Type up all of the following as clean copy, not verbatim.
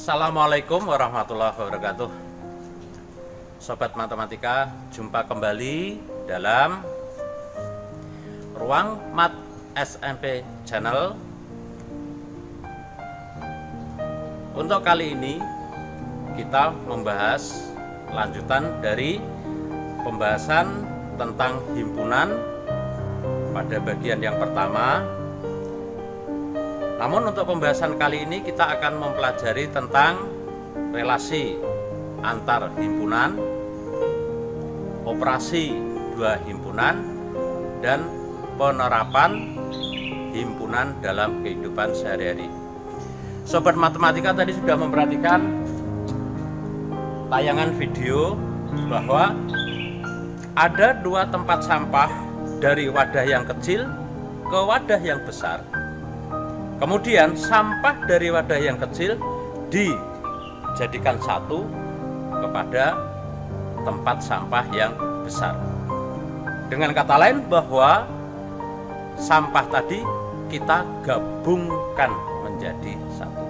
Assalamualaikum warahmatullahi wabarakatuh. Sobat Matematika, jumpa kembali dalam Ruang Mat SMP Channel. Untuk kali ini kita membahas lanjutan dari pembahasan tentang himpunan pada bagian yang pertama. Namun untuk pembahasan kali ini kita akan mempelajari tentang relasi antar himpunan, operasi dua himpunan, dan penerapan himpunan dalam kehidupan sehari-hari. Sobat Matematika tadi sudah memperhatikan tayangan video bahwa ada dua tempat sampah dari wadah yang kecil ke wadah yang besar. Kemudian sampah dari wadah yang kecil dijadikan satu kepada tempat sampah yang besar. Dengan kata lain bahwa sampah tadi kita gabungkan menjadi satu.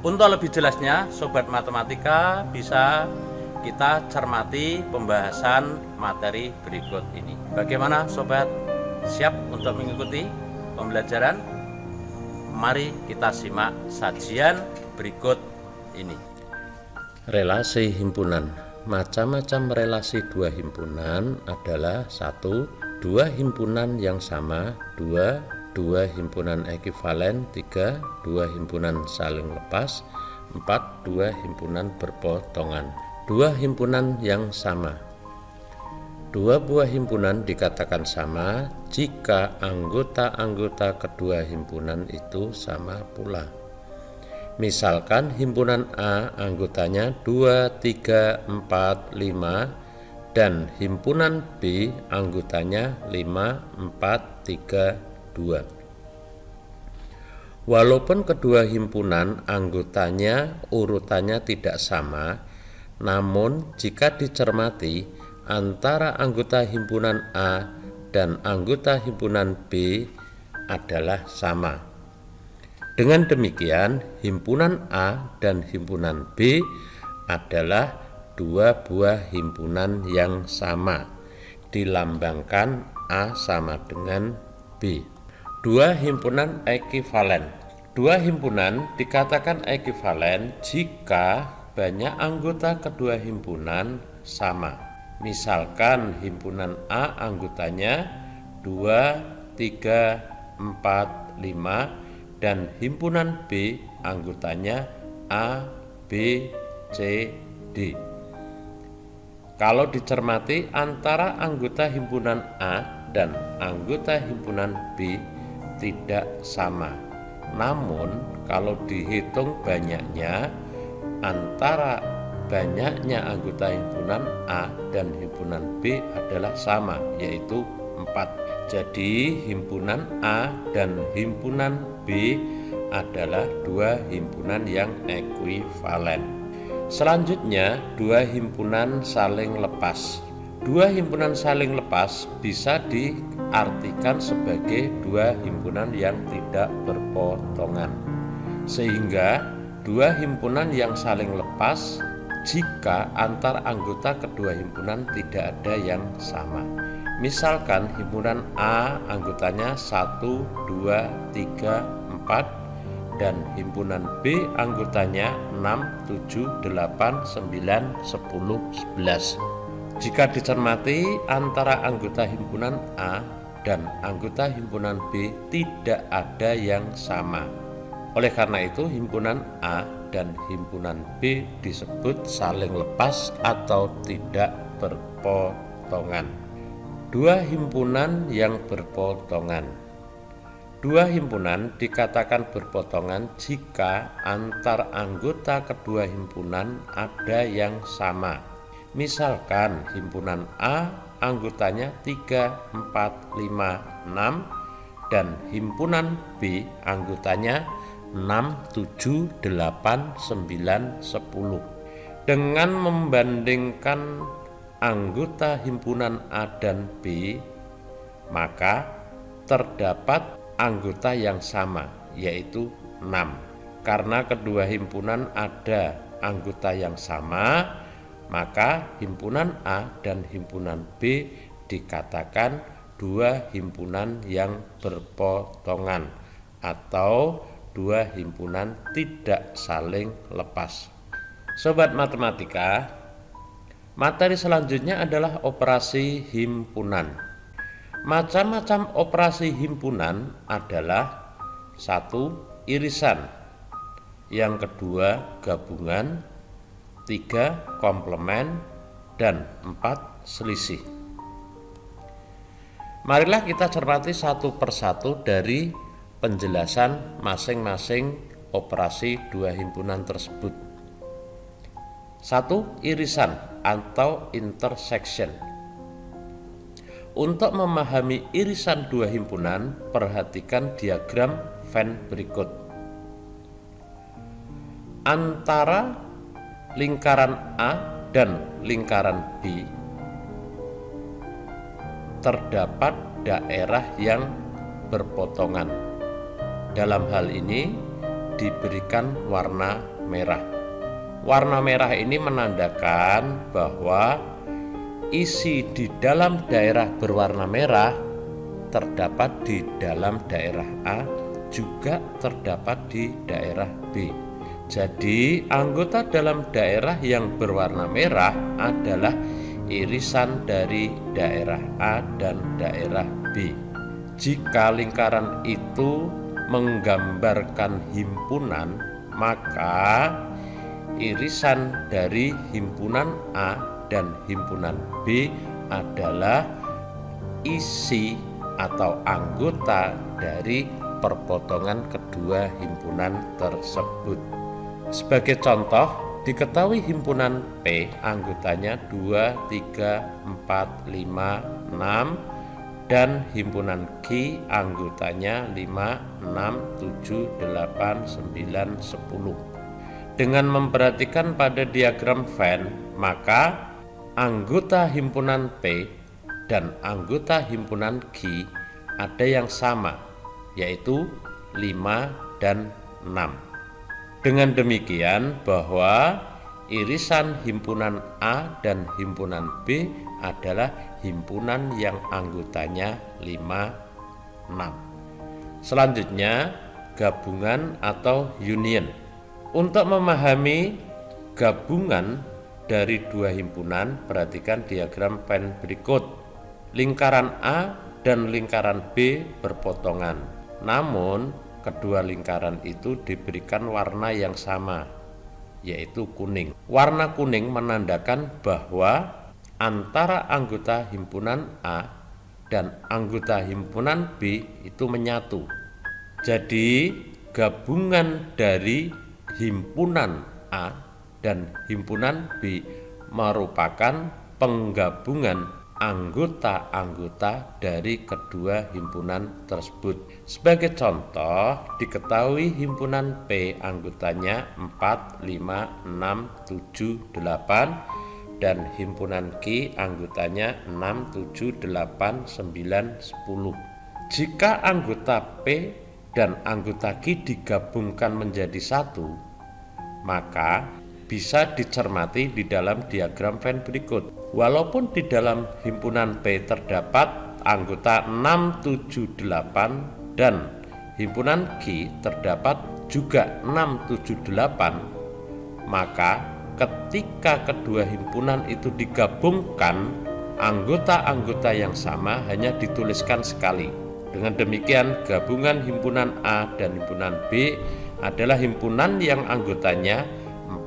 Untuk lebih jelasnya, Sobat Matematika bisa kita cermati pembahasan materi berikut ini. Bagaimana Sobat? Siap untuk mengikuti pembelajaran? Mari kita simak sajian berikut ini. Relasi himpunan. Macam-macam relasi dua himpunan adalah: 1. Dua himpunan yang sama. 2. Dua himpunan ekivalen. 3. Dua himpunan saling lepas. 4. Dua himpunan berpotongan. Dua himpunan yang sama. Dua buah himpunan dikatakan sama jika anggota-anggota kedua himpunan itu sama pula. Misalkan himpunan A anggotanya 2, 3, 4, 5 dan himpunan B anggotanya 5, 4, 3, 2. Walaupun kedua himpunan anggotanya urutannya tidak sama, namun jika dicermati antara anggota himpunan A dan anggota himpunan B adalah sama. Dengan demikian, himpunan A dan himpunan B adalah dua buah himpunan yang sama. Dilambangkan A sama dengan B. Dua himpunan ekivalen. Dua himpunan dikatakan ekivalen jika banyak anggota kedua himpunan sama. Misalkan himpunan A anggotanya 2, 3, 4, 5 dan himpunan B anggotanya A, B, C, D. Kalau dicermati antara anggota himpunan A dan anggota himpunan B tidak sama. Namun kalau dihitung banyaknya, antara banyaknya anggota himpunan A dan himpunan B adalah sama, yaitu 4. Jadi himpunan A dan himpunan B adalah dua himpunan yang ekuivalen. Selanjutnya, dua himpunan saling lepas. Dua himpunan saling lepas bisa diartikan sebagai dua himpunan yang tidak berpotongan. Sehingga dua himpunan yang saling lepas jika antar anggota kedua himpunan tidak ada yang sama. Misalkan himpunan A anggotanya 1, 2, 3, 4 dan himpunan B anggotanya 6, 7, 8, 9, 10, 11. Jika dicermati antara anggota himpunan A dan anggota himpunan B tidak ada yang sama. Oleh karena itu himpunan A dan himpunan B disebut saling lepas atau tidak berpotongan. Dua himpunan yang berpotongan. Dua himpunan dikatakan berpotongan jika antar anggota kedua himpunan ada yang sama. Misalkan himpunan A anggotanya 3, 4, 5, 6 dan himpunan B anggotanya 6, 7, 8, 9, 10. Dengan membandingkan anggota himpunan A dan B, maka terdapat anggota yang sama, yaitu 6. karena kedua himpunan ada anggota yang sama, maka himpunan A dan himpunan B dikatakan dua himpunan yang berpotongan atau dua himpunan tidak saling lepas. Sobat matematika, materi selanjutnya adalah operasi himpunan. Macam-macam operasi himpunan adalah: 1. Irisan, yang kedua gabungan, 3. Komplement, dan 4. Selisih. Marilah kita cermati satu persatu dari penjelasan masing-masing operasi dua himpunan tersebut. 1. Irisan atau intersection. Untuk memahami irisan dua himpunan, perhatikan diagram Venn berikut. Antara lingkaran A dan lingkaran B terdapat daerah yang berpotongan. Dalam hal ini diberikan warna merah. Warna merah ini menandakan bahwa isi di dalam daerah berwarna merah terdapat di dalam daerah A, juga terdapat di daerah B. Jadi anggota dalam daerah yang berwarna merah adalah irisan dari daerah A dan daerah B. Jika lingkaran itu menggambarkan himpunan, maka irisan dari himpunan A dan himpunan B adalah isi atau anggota dari perpotongan kedua himpunan tersebut. Sebagai contoh, diketahui himpunan P anggotanya 2, 3, 4, 5, 6 dan himpunan Q anggotanya 5, 6, 7, 8, 9, 10. Dengan memperhatikan pada diagram Venn, maka anggota himpunan P dan anggota himpunan Q ada yang sama, yaitu 5 dan 6. Dengan demikian bahwa irisan himpunan A dan himpunan B adalah himpunan yang anggotanya 5, 6. Selanjutnya, gabungan atau union. Untuk memahami gabungan dari dua himpunan, perhatikan diagram Venn berikut. Lingkaran A dan lingkaran B berpotongan, namun kedua lingkaran itu diberikan warna yang sama, yaitu kuning. Warna kuning menandakan bahwa antara anggota himpunan A dan anggota himpunan B itu menyatu. Jadi gabungan dari himpunan A dan himpunan B merupakan penggabungan anggota-anggota dari kedua himpunan tersebut. Sebagai contoh, diketahui himpunan P anggotanya 4, 5, 6, 7, 8 dan himpunan Q anggotanya 6, 7, 8, 9, 10. Jika anggota P dan anggota Q digabungkan menjadi satu, maka bisa dicermati di dalam diagram Venn berikut. Walaupun di dalam himpunan P terdapat anggota 6, 7, 8 dan himpunan Q terdapat juga 6, 7, 8, maka ketika kedua himpunan itu digabungkan, anggota-anggota yang sama hanya dituliskan sekali. Dengan demikian, gabungan himpunan A dan himpunan B adalah himpunan yang anggotanya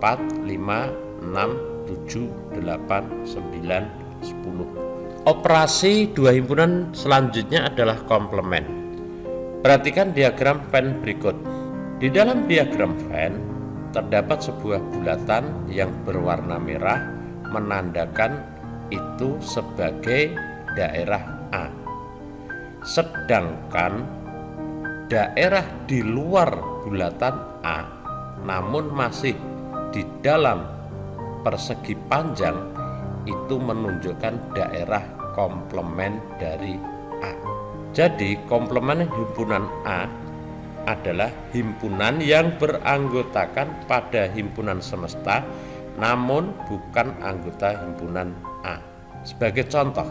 4, 5, 6, 7, 8, 9, 10. Operasi dua himpunan selanjutnya adalah komplement. Perhatikan diagram Venn berikut. Di dalam diagram Venn terdapat sebuah bulatan yang berwarna merah menandakan itu sebagai daerah A. Sedangkan daerah di luar bulatan A namun masih di dalam persegi panjang itu menunjukkan daerah komplement dari A. Jadi komplement himpunan A adalah himpunan yang beranggotakan pada himpunan semesta namun bukan anggota himpunan A. Sebagai contoh,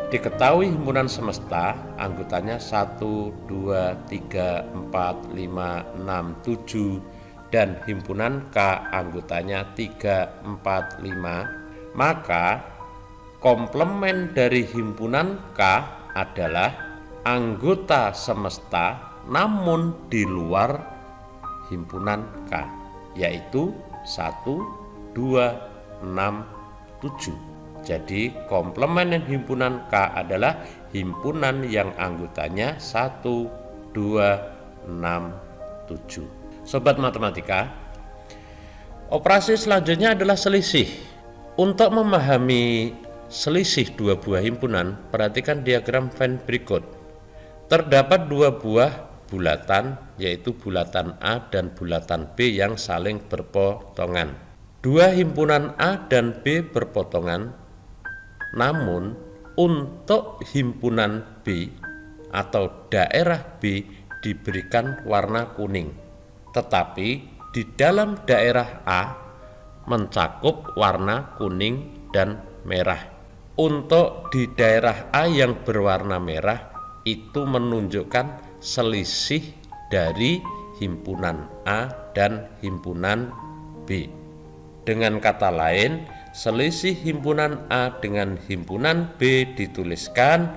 diketahui himpunan semesta anggotanya 1, 2, 3, 4, 5, 6, 7 dan himpunan K anggotanya 3, 4, 5, maka komplement dari himpunan K adalah anggota semesta namun di luar himpunan K, yaitu 1, 2, 6, 7. Jadi komplement himpunan K adalah himpunan yang anggotanya 1, 2, 6, 7. Sobat matematika, operasi selanjutnya adalah selisih. Untuk memahami selisih dua buah himpunan, perhatikan diagram Venn berikut. Terdapat dua buah bulatan, yaitu bulatan A dan bulatan B yang saling berpotongan. Dua himpunan A dan B berpotongan, namun untuk himpunan B atau daerah B diberikan warna kuning, tetapi di dalam daerah A mencakup warna kuning dan merah. Untuk di daerah A yang berwarna merah itu menunjukkan selisih dari himpunan A dan himpunan B. Dengan kata lain, selisih himpunan A dengan himpunan B dituliskan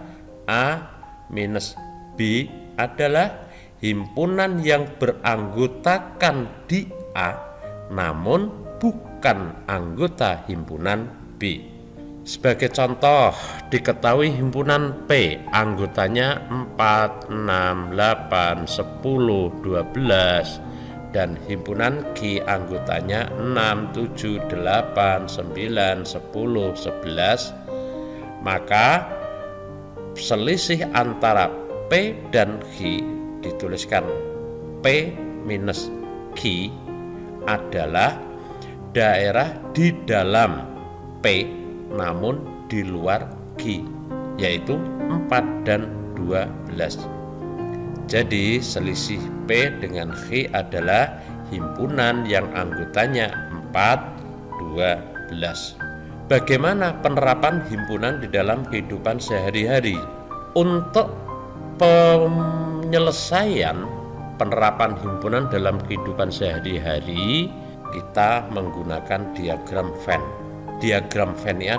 A minus B adalah himpunan yang beranggotakan di A namun bukan anggota himpunan B. Sebagai contoh, diketahui himpunan P anggotanya 4, 6, 8, 10, 12 dan himpunan G anggotanya 6, 7, 8, 9, 10, 11. Maka selisih antara P dan G dituliskan P minus G adalah daerah di dalam P namun di luar G, yaitu 4 dan 12. Jadi selisih P dengan G adalah himpunan yang anggotanya 4, 12. Bagaimana penerapan himpunan di dalam kehidupan sehari-hari? Untuk penyelesaian penerapan himpunan dalam kehidupan sehari-hari, kita menggunakan diagram Venn. Diagram Venn ini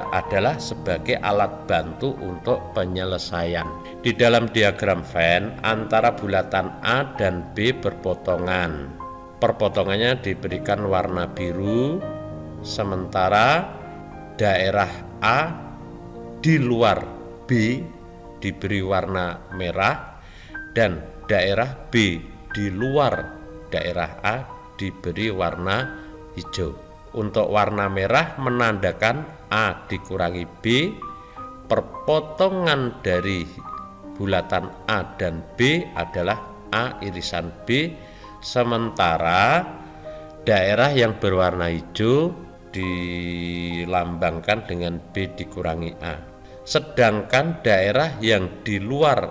adalah sebagai alat bantu untuk penyelesaian. Di dalam diagram Venn, antara bulatan A dan B berpotongan. Perpotongannya diberikan warna biru, sementara daerah A di luar B diberi warna merah dan daerah B di luar daerah A diberi warna hijau. Untuk warna merah menandakan A dikurangi B, perpotongan dari bulatan A dan B adalah A irisan B, sementara daerah yang berwarna hijau dilambangkan dengan B dikurangi A. Sedangkan daerah yang di luar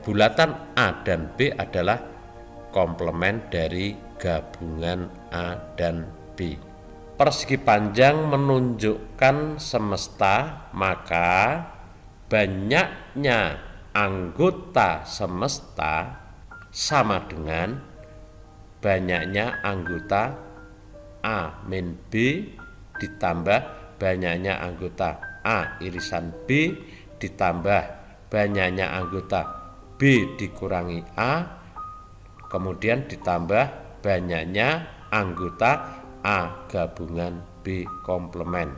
bulatan A dan B adalah komplement dari gabungan A dan B. Persegi panjang menunjukkan semesta, maka banyaknya anggota semesta sama dengan banyaknya anggota A min B ditambah banyaknya anggota A irisan B ditambah banyaknya anggota B dikurangi A, kemudian ditambah banyaknya anggota A gabungan B komplement.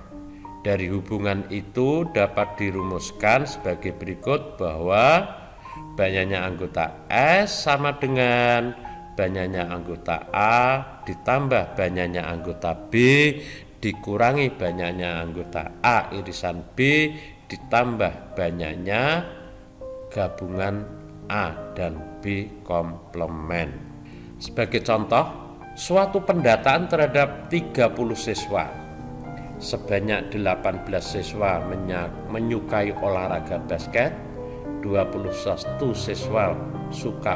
Dari hubungan itu dapat dirumuskan sebagai berikut bahwa banyaknya anggota S sama dengan banyaknya anggota A ditambah banyaknya anggota B dikurangi banyaknya anggota A irisan B ditambah banyaknya gabungan A dan B komplement. Sebagai contoh, suatu pendataan terhadap 30 siswa, sebanyak 18 siswa menyukai olahraga basket, 21 siswa suka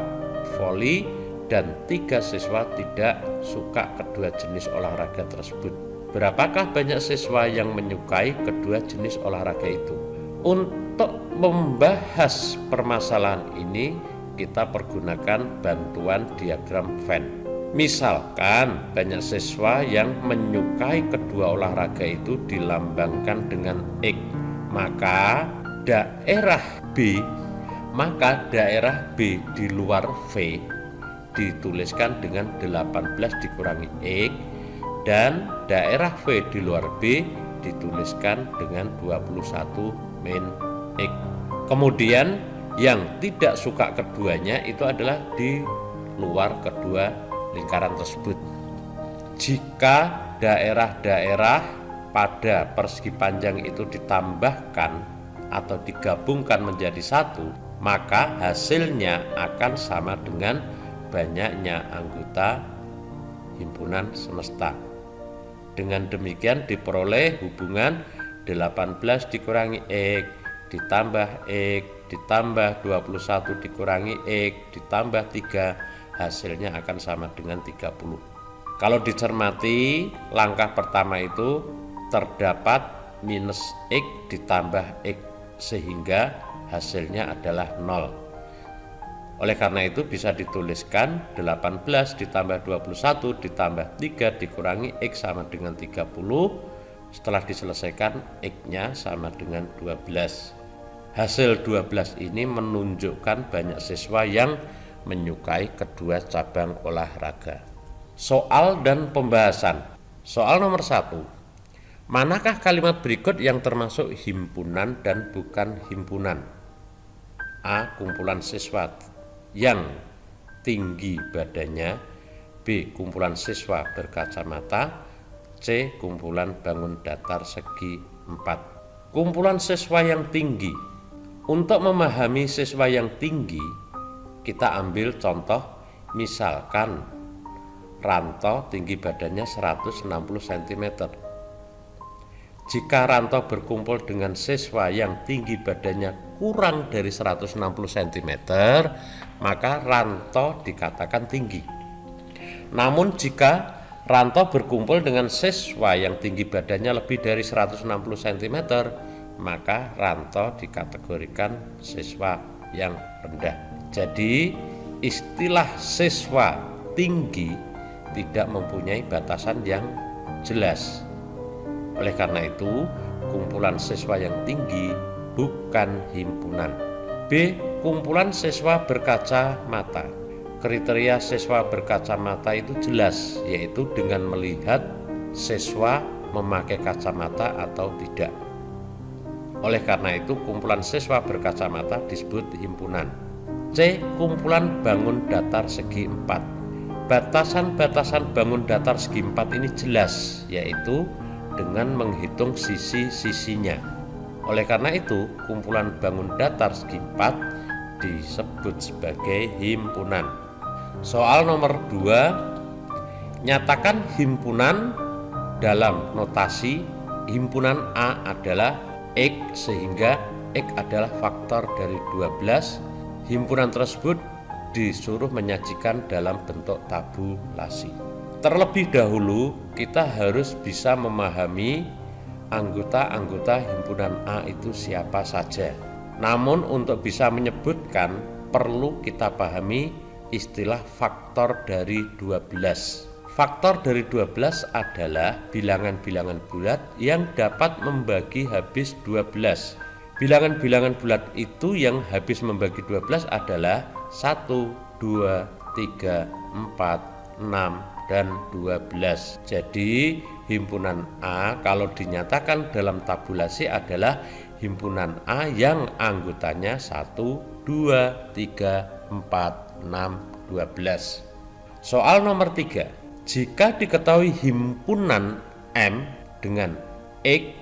voli, dan 3 siswa tidak suka kedua jenis olahraga tersebut. Berapakah banyak siswa yang menyukai kedua jenis olahraga itu? Untuk membahas permasalahan ini, kita pergunakan bantuan diagram Venn. Misalkan banyak siswa yang menyukai kedua olahraga itu dilambangkan dengan X, maka daerah B di luar V dituliskan dengan 18 dikurangi X, dan daerah V di luar B dituliskan dengan 21 min X. Kemudian yang tidak suka keduanya itu adalah di luar kedua lingkaran tersebut. Jika daerah-daerah pada persegi panjang itu ditambahkan atau digabungkan menjadi satu, maka hasilnya akan sama dengan banyaknya anggota himpunan semesta. Dengan demikian diperoleh hubungan 18 dikurangi X ditambah X ditambah 21 dikurangi X ditambah 3, hasilnya akan sama dengan 30. Kalau dicermati, langkah pertama itu terdapat minus X ditambah X sehingga hasilnya adalah 0. Oleh karena itu bisa dituliskan 18 ditambah 21 ditambah 3 dikurangi X sama dengan 30. Setelah diselesaikan, X-nya sama dengan 12. Hasil 12 ini menunjukkan banyak siswa yang menyukai kedua cabang olahraga. Soal dan pembahasan. Soal nomor 1. Manakah kalimat berikut yang termasuk himpunan dan bukan himpunan? A. Kumpulan siswa yang tinggi badannya. B. Kumpulan siswa berkacamata. C. Kumpulan bangun datar segi 4. Kumpulan siswa yang tinggi. Untuk memahami siswa yang tinggi, kita ambil contoh, misalkan Ranto tinggi badannya 160 cm. Jika Ranto berkumpul dengan siswa yang tinggi badannya kurang dari 160 cm, maka Ranto dikatakan tinggi. Namun jika Ranto berkumpul dengan siswa yang tinggi badannya lebih dari 160 cm, maka Ranto dikategorikan siswa yang rendah. Jadi istilah siswa tinggi tidak mempunyai batasan yang jelas. Oleh karena itu, kumpulan siswa yang tinggi bukan himpunan. B. Kumpulan siswa berkacamata. Kriteria siswa berkacamata itu jelas, yaitu dengan melihat siswa memakai kacamata atau tidak. Oleh karena itu, kumpulan siswa berkacamata disebut himpunan. C. Kumpulan bangun datar segi 4. Batasan-batasan bangun datar segi 4 ini jelas, yaitu dengan menghitung sisi-sisinya. Oleh karena itu, kumpulan bangun datar segi 4 disebut sebagai himpunan. Soal nomor 2. Nyatakan himpunan dalam notasi himpunan A adalah X, sehingga X adalah faktor dari 12. Himpunan tersebut disuruh menyajikan dalam bentuk tabulasi. Terlebih dahulu kita harus bisa memahami anggota-anggota himpunan A itu siapa saja. Namun untuk bisa menyebutkan perlu kita pahami istilah faktor dari 12. Faktor dari 12 adalah bilangan-bilangan bulat yang dapat membagi habis 12. Bilangan-bilangan bulat itu yang habis membagi 12 adalah 1, 2, 3, 4, 6, dan 12. Jadi himpunan A kalau dinyatakan dalam tabulasi adalah himpunan A yang anggotanya 1, 2, 3, 4, 6, 12. Soal nomor 3. Jika diketahui himpunan M dengan X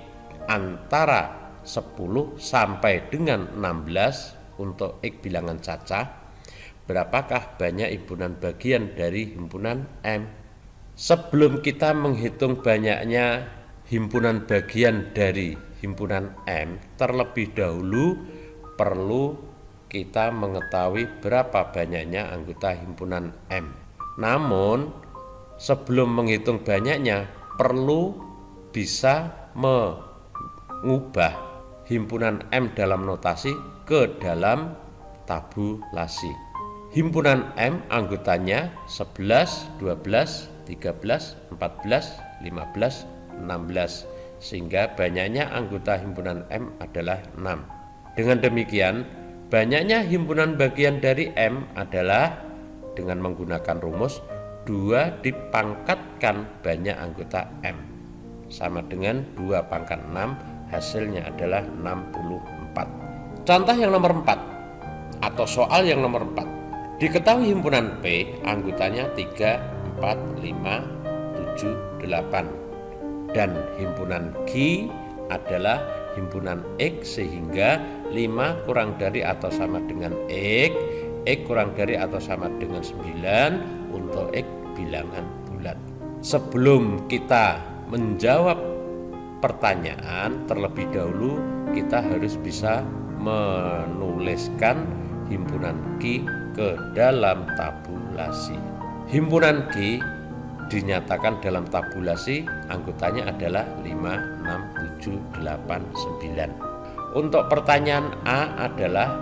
antara 10 sampai dengan 16 untuk X bilangan cacah, berapakah banyak himpunan bagian dari himpunan M? Sebelum kita menghitung banyaknya himpunan bagian dari himpunan M, terlebih dahulu perlu kita mengetahui berapa banyaknya anggota himpunan M. Namun sebelum menghitung banyaknya perlu bisa mengubah himpunan M dalam notasi ke dalam tabulasi. Himpunan M anggotanya 11, 12, 13, 14, 15, 16, sehingga banyaknya anggota himpunan M adalah 6. Dengan demikian, banyaknya himpunan bagian dari M adalah dengan menggunakan rumus 2 dipangkatkan banyak anggota M, sama dengan 2 pangkat 6, hasilnya adalah 64. Contoh yang nomor 4 atau soal yang nomor 4. Diketahui himpunan P anggotanya 3, 4, 5, 7, 8 dan himpunan Q adalah himpunan X, sehingga 5 kurang dari atau sama dengan X kurang dari atau sama dengan 9 untuk X bilangan bulat. Sebelum kita menjawab pertanyaan, terlebih dahulu kita harus bisa menuliskan himpunan Q ke dalam tabulasi. Himpunan Q dinyatakan dalam tabulasi anggotanya adalah 5, 6, 7, 8, 9. Untuk pertanyaan A adalah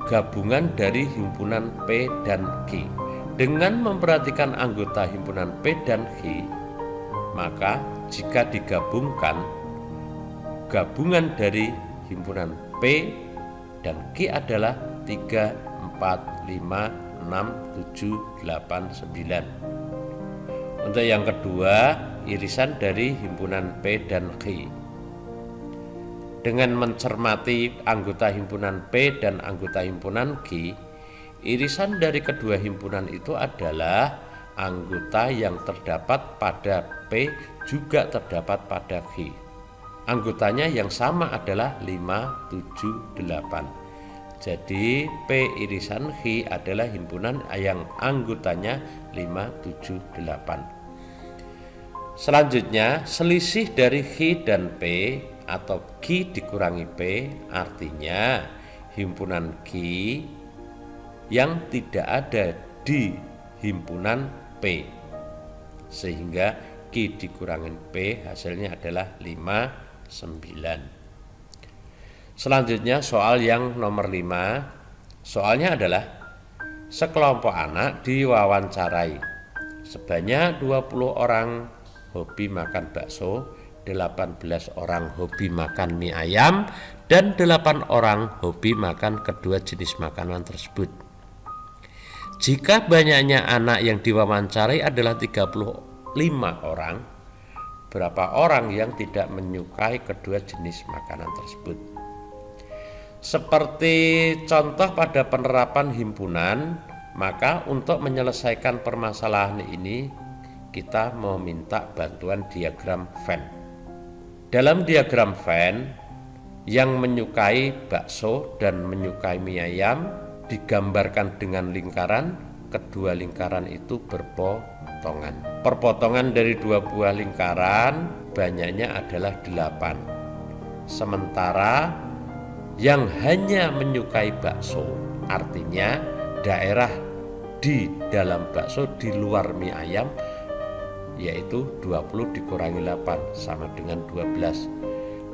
gabungan dari himpunan P dan Q. Dengan memperhatikan anggota himpunan P dan Q, maka jika digabungkan, gabungan dari himpunan P dan Q adalah 3, 4, 5, 6, 7, 8, 9. Untuk yang kedua, irisan dari himpunan P dan Q. Dengan mencermati anggota himpunan P dan anggota himpunan Q, irisan dari kedua himpunan itu adalah anggota yang terdapat pada P juga terdapat pada Q. Anggotanya yang sama adalah 5, 7, 8. Jadi P irisan Q adalah himpunan yang anggotanya 5, 7, 8. Selanjutnya, selisih dari Q dan P atau Q dikurangi P artinya himpunan Q yang tidak ada di himpunan P, sehingga Q dikurangi P hasilnya adalah 5, 9. Selanjutnya soal yang nomor 5. Soalnya adalah sekelompok anak diwawancarai. Sebanyak 20 orang hobi makan bakso, 18 orang hobi makan mie ayam, dan 8 orang hobi makan kedua jenis makanan tersebut. Jika banyaknya anak yang diwawancarai adalah 35 orang, berapa orang yang tidak menyukai kedua jenis makanan tersebut? Seperti contoh pada penerapan himpunan, maka untuk menyelesaikan permasalahan ini kita meminta bantuan diagram Venn. Dalam diagram Venn, yang menyukai bakso dan menyukai mie ayam digambarkan dengan lingkaran, kedua lingkaran itu berpotongan. Perpotongan dari dua buah lingkaran banyaknya adalah 8. Sementara yang hanya menyukai bakso, artinya daerah di dalam bakso di luar mie ayam, yaitu 20 dikurangi 8 sama dengan 12.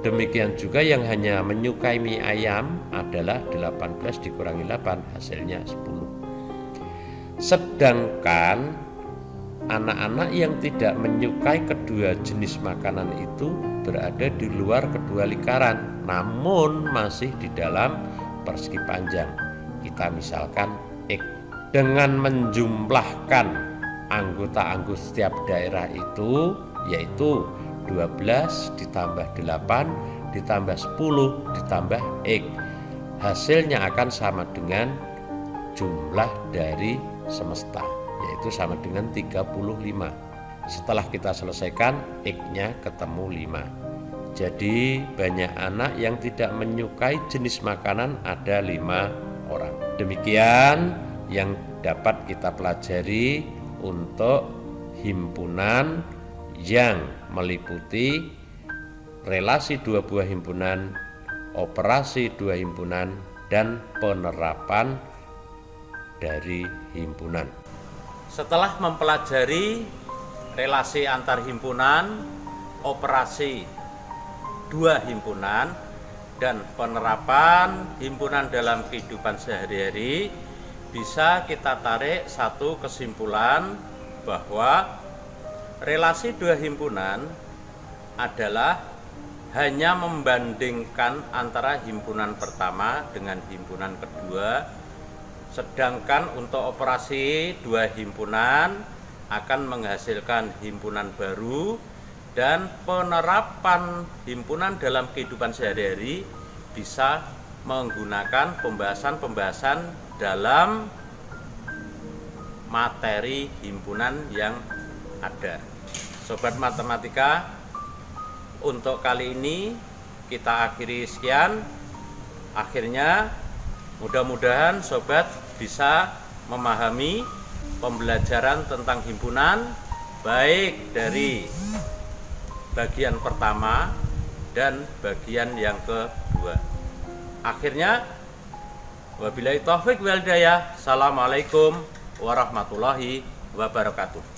Demikian juga yang hanya menyukai mie ayam adalah 18 dikurangi 8 hasilnya 10. Sedangkan anak-anak yang tidak menyukai kedua jenis makanan itu berada di luar kedua lingkaran, namun masih di dalam persegi panjang. Kita misalkan X. Dengan menjumlahkan anggota-anggota setiap daerah itu, yaitu 12 ditambah 8 ditambah 10 ditambah X, hasilnya akan sama dengan jumlah dari semesta, yaitu sama dengan 35. Setelah kita selesaikan, X-nya ketemu 5. Jadi banyak anak yang tidak menyukai jenis makanan ada 5 orang. Demikian yang dapat kita pelajari untuk himpunan yang meliputi relasi dua buah himpunan, operasi dua himpunan, dan penerapan dari himpunan. Setelah mempelajari relasi antar himpunan, operasi dua himpunan, dan penerapan himpunan dalam kehidupan sehari-hari, bisa kita tarik satu kesimpulan bahwa relasi dua himpunan adalah hanya membandingkan antara himpunan pertama dengan himpunan kedua, sedangkan untuk operasi dua himpunan akan menghasilkan himpunan baru, dan penerapan himpunan dalam kehidupan sehari-hari bisa menggunakan pembahasan-pembahasan dalam materi himpunan yang ada. Sobat matematika, untuk kali ini kita akhiri sekian. Akhirnya mudah-mudahan sobat bisa memahami pembelajaran tentang himpunan baik dari bagian pertama dan bagian yang kedua. Akhirnya, wabillahi taufik wal hidayah. Assalamualaikum warahmatullahi wabarakatuh.